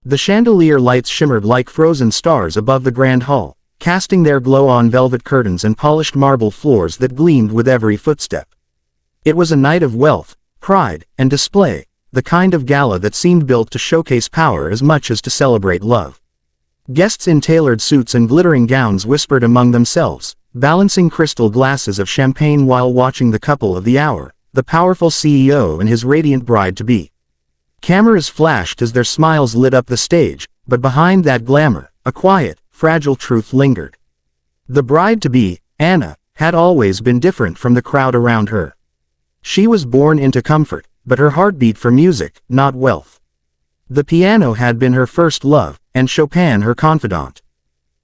The chandelier lights shimmered like frozen stars above the grand hall, casting their glow on velvet curtains and polished marble floors that gleamed with every footstep. It was a night of wealth, pride, and display, the kind of gala that seemed built to showcase power as much as to celebrate love. Guests in tailored suits and glittering gowns whispered among themselves, balancing crystal glasses of champagne while watching the couple of the hour, the powerful CEO and his radiant bride-to-be. Cameras flashed as their smiles lit up the stage, but behind that glamour, a quiet, fragile truth lingered. The bride-to-be, Anna, had always been different from the crowd around her. She was born into comfort, but her heart beat for music, not wealth. The piano had been her first love, and Chopin her confidant.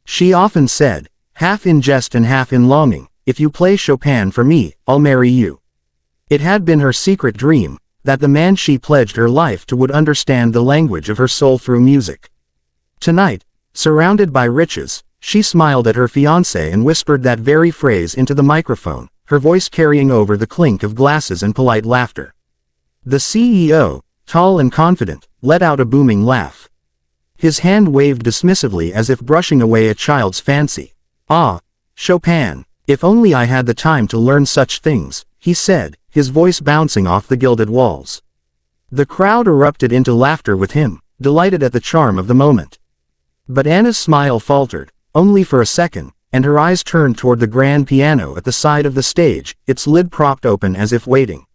She often said, half in jest and half in longing, "If you play Chopin for me, I'll marry you." It had been her secret dream, that the man she pledged her life to would understand the language of her soul through music. Tonight, surrounded by riches, she smiled at her fiancé and whispered that very phrase into the microphone, her voice carrying over the clink of glasses and polite laughter. The CEO, tall and confident, let out a booming laugh. His hand waved dismissively as if brushing away a child's fancy. "Ah, Chopin, if only I had the time to learn such things," he said, his voice bouncing off the gilded walls. The crowd erupted into laughter with him, delighted at the charm of the moment. But Anna's smile faltered, only for a second, and her eyes turned toward the grand piano at the side of the stage, its lid propped open as if waiting.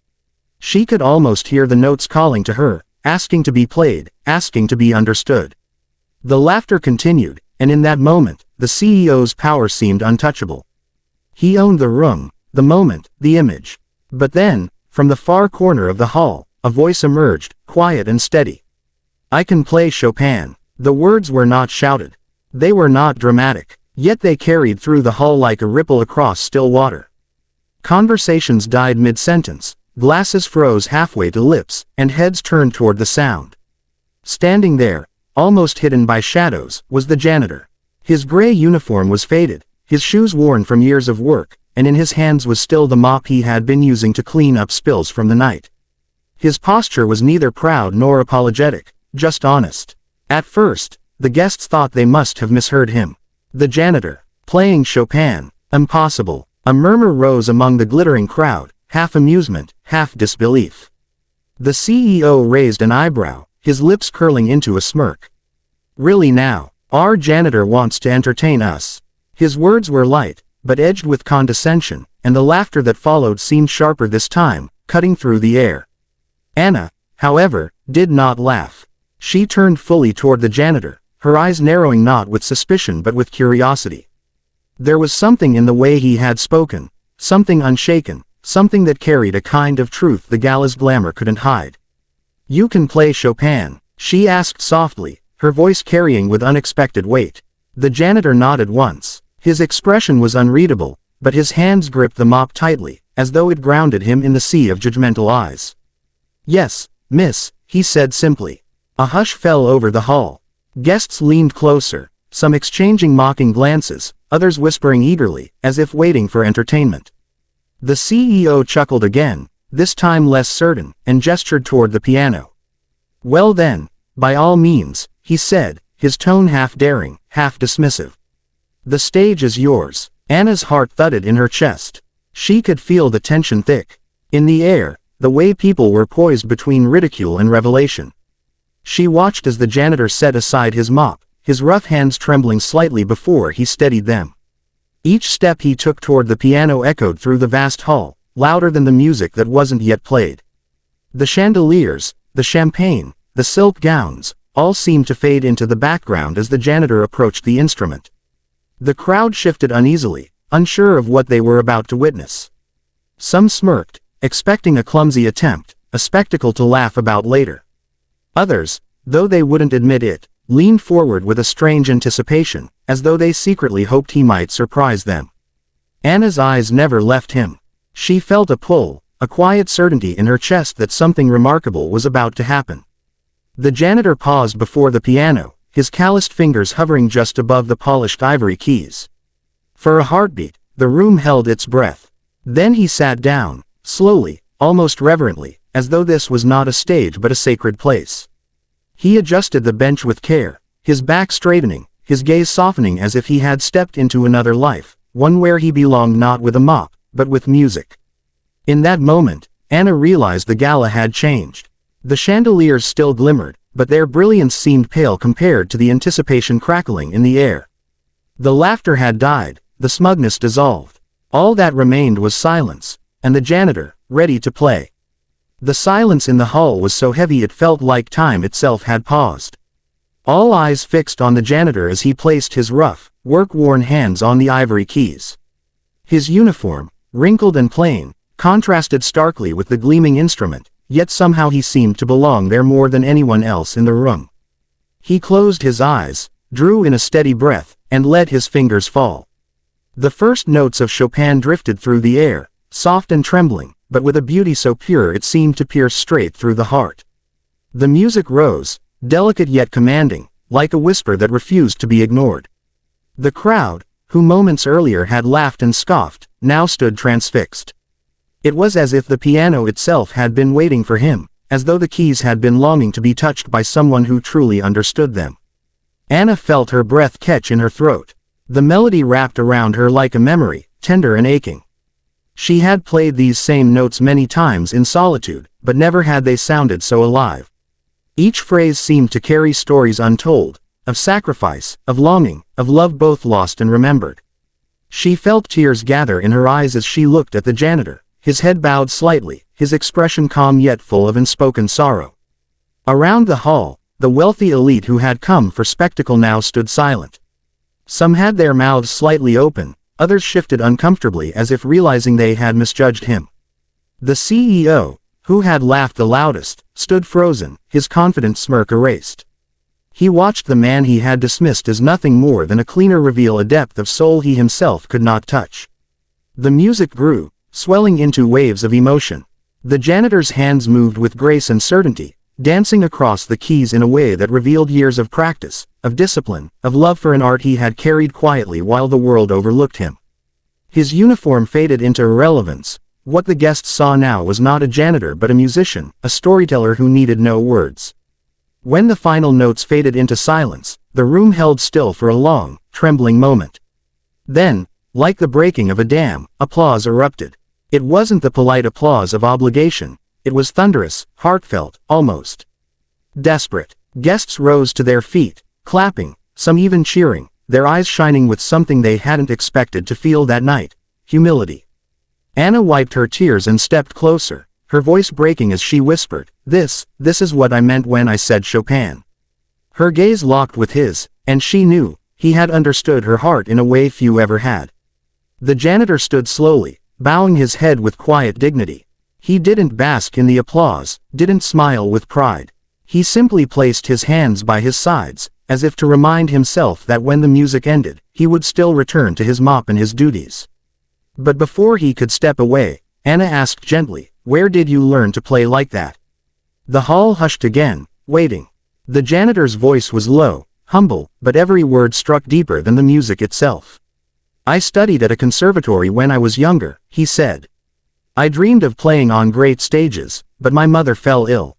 She could almost hear the notes calling to her, asking to be played, asking to be understood. The laughter continued, and in that moment, the CEO's power seemed untouchable. He owned the room, the moment, the image. But then, from the far corner of the hall, a voice emerged, quiet and steady. "I can play Chopin." The words were not shouted. They were not dramatic, yet they carried through the hall like a ripple across still water. Conversations died mid-sentence, glasses froze halfway to lips, and heads turned toward the sound. Standing there, almost hidden by shadows, was the janitor. His gray uniform was faded, his shoes worn from years of work, and in his hands was still the mop he had been using to clean up spills from the night. His posture was neither proud nor apologetic, just honest. At first, the guests thought they must have misheard him. The janitor, playing Chopin, impossible. A murmur rose among the glittering crowd, half amusement, half disbelief. The CEO raised an eyebrow, his lips curling into a smirk. "Really now, our janitor wants to entertain us." His words were light, but edged with condescension, and the laughter that followed seemed sharper this time, cutting through the air. Anna, however, did not laugh. She turned fully toward the janitor, her eyes narrowing not with suspicion but with curiosity. There was something in the way he had spoken, something unshaken, something that carried a kind of truth the gala's glamour couldn't hide. "You can play Chopin?" she asked softly, her voice carrying with unexpected weight. The janitor nodded once. His expression was unreadable, but his hands gripped the mop tightly, as though it grounded him in the sea of judgmental eyes. "Yes, miss," he said simply. A hush fell over the hall. Guests leaned closer, some exchanging mocking glances, others whispering eagerly, as if waiting for entertainment. The CEO chuckled again, this time less certain, and gestured toward the piano. "Well then, by all means," he said, his tone half daring, half dismissive. "The stage is yours." Anna's heart thudded in her chest. She could feel the tension thick in the air, the way people were poised between ridicule and revelation. She watched as the janitor set aside his mop, his rough hands trembling slightly before he steadied them. Each step he took toward the piano echoed through the vast hall, louder than the music that wasn't yet played. The chandeliers, the champagne, the silk gowns, all seemed to fade into the background as the janitor approached the instrument. The crowd shifted uneasily, unsure of what they were about to witness. Some smirked, expecting a clumsy attempt, a spectacle to laugh about later. Others, though they wouldn't admit it, leaned forward with a strange anticipation, as though they secretly hoped he might surprise them. Anna's eyes never left him. She felt a pull, a quiet certainty in her chest that something remarkable was about to happen. The janitor paused before the piano, his calloused fingers hovering just above the polished ivory keys. For a heartbeat, the room held its breath. Then he sat down, slowly, almost reverently, as though this was not a stage but a sacred place. He adjusted the bench with care, his back straightening, his gaze softening as if he had stepped into another life, one where he belonged not with a mop, but with music. In that moment, Anna realized the gala had changed. The chandeliers still glimmered, but their brilliance seemed pale compared to the anticipation crackling in the air. The laughter had died, the smugness dissolved. All that remained was silence, and the janitor, ready to play. The silence in the hall was so heavy it felt like time itself had paused. All eyes fixed on the janitor as he placed his rough, work-worn hands on the ivory keys. His uniform, wrinkled and plain, contrasted starkly with the gleaming instrument, yet somehow he seemed to belong there more than anyone else in the room. He closed his eyes, drew in a steady breath, and let his fingers fall. The first notes of Chopin drifted through the air, soft and trembling, but with a beauty so pure it seemed to pierce straight through the heart. The music rose, delicate yet commanding, like a whisper that refused to be ignored. The crowd, who moments earlier had laughed and scoffed, now stood transfixed. It was as if the piano itself had been waiting for him, as though the keys had been longing to be touched by someone who truly understood them. Anna felt her breath catch in her throat. The melody wrapped around her like a memory, tender and aching. She had played these same notes many times in solitude, but never had they sounded so alive. Each phrase seemed to carry stories untold, of sacrifice, of longing, of love both lost and remembered. She felt tears gather in her eyes as she looked at the janitor, his head bowed slightly, his expression calm yet full of unspoken sorrow. Around the hall, the wealthy elite who had come for spectacle now stood silent. Some had their mouths slightly open, others shifted uncomfortably as if realizing they had misjudged him. The CEO, who had laughed the loudest, stood frozen, his confident smirk erased. He watched the man he had dismissed as nothing more than a cleaner reveal a depth of soul he himself could not touch. The music grew, swelling into waves of emotion. The janitor's hands moved with grace and certainty, dancing across the keys in a way that revealed years of practice, of discipline, of love for an art he had carried quietly while the world overlooked him. His uniform faded into irrelevance. What the guests saw now was not a janitor but a musician, a storyteller who needed no words. When the final notes faded into silence, the room held still for a long, trembling moment. Then, like the breaking of a dam, applause erupted. It wasn't the polite applause of obligation. It was thunderous, heartfelt, almost desperate. Guests rose to their feet, clapping, some even cheering, their eyes shining with something they hadn't expected to feel that night: humility. Anna wiped her tears and stepped closer, her voice breaking as she whispered, This is what I meant when I said Chopin." Her gaze locked with his, and she knew, he had understood her heart in a way few ever had. The janitor stood slowly, bowing his head with quiet dignity. He didn't bask in the applause, didn't smile with pride. He simply placed his hands by his sides, as if to remind himself that when the music ended, he would still return to his mop and his duties. But before he could step away, Anna asked gently, "Where did you learn to play like that?" The hall hushed again, waiting. The janitor's voice was low, humble, but every word struck deeper than the music itself. "I studied at a conservatory when I was younger," he said. "I dreamed of playing on great stages, but my mother fell ill.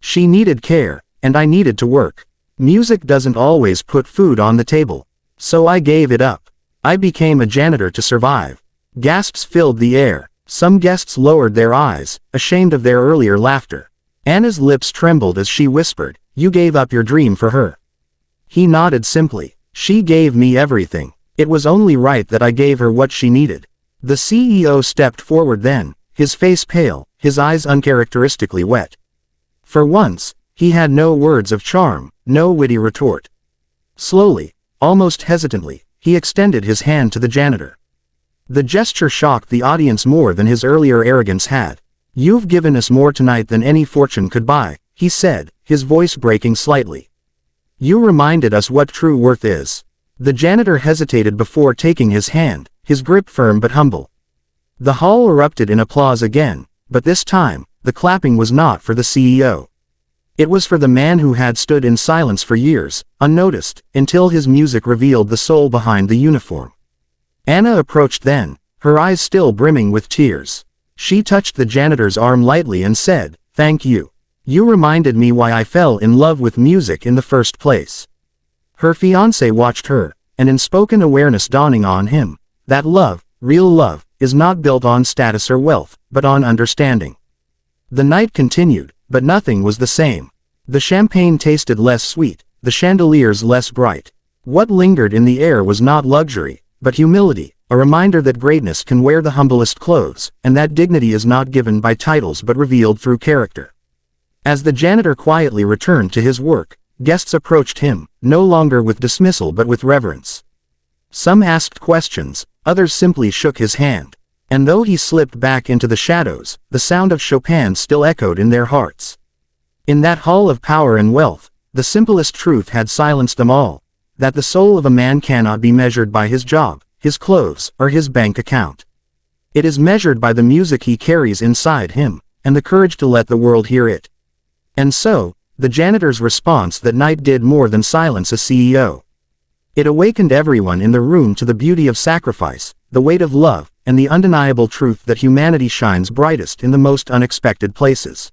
She needed care, and I needed to work. Music doesn't always put food on the table. So I gave it up. I became a janitor to survive." Gasps filled the air. Some guests lowered their eyes, ashamed of their earlier laughter. Anna's lips trembled as she whispered, "You gave up your dream for her." He nodded simply. "She gave me everything. It was only right that I gave her what she needed." The CEO stepped forward then, his face pale, his eyes uncharacteristically wet. For once, he had no words of charm, no witty retort. Slowly, almost hesitantly, he extended his hand to the janitor. The gesture shocked the audience more than his earlier arrogance had. "You've given us more tonight than any fortune could buy," he said, his voice breaking slightly. "You reminded us what true worth is." The janitor hesitated before taking his hand, his grip firm but humble. The hall erupted in applause again, but this time, the clapping was not for the CEO. It was for the man who had stood in silence for years, unnoticed, until his music revealed the soul behind the uniform. Anna approached then, her eyes still brimming with tears. She touched the janitor's arm lightly and said, "Thank you." You reminded me why I fell in love with music in the first place. Her fiancé watched her, and in spoken awareness dawning on him, that love, real love, is not built on status or wealth, but on understanding. The night continued, but nothing was the same. The champagne tasted less sweet, the chandeliers less bright. What lingered in the air was not luxury, but humility, a reminder that greatness can wear the humblest clothes, and that dignity is not given by titles but revealed through character. As the janitor quietly returned to his work, guests approached him, no longer with dismissal but with reverence. Some asked questions, others simply shook his hand. And though he slipped back into the shadows, the sound of Chopin still echoed in their hearts. In that hall of power and wealth, the simplest truth had silenced them all, that the soul of a man cannot be measured by his job, his clothes, or his bank account. It is measured by the music he carries inside him, and the courage to let the world hear it. And so, the janitor's response that night did more than silence a CEO. It awakened everyone in the room to the beauty of sacrifice, the weight of love, and the undeniable truth that humanity shines brightest in the most unexpected places.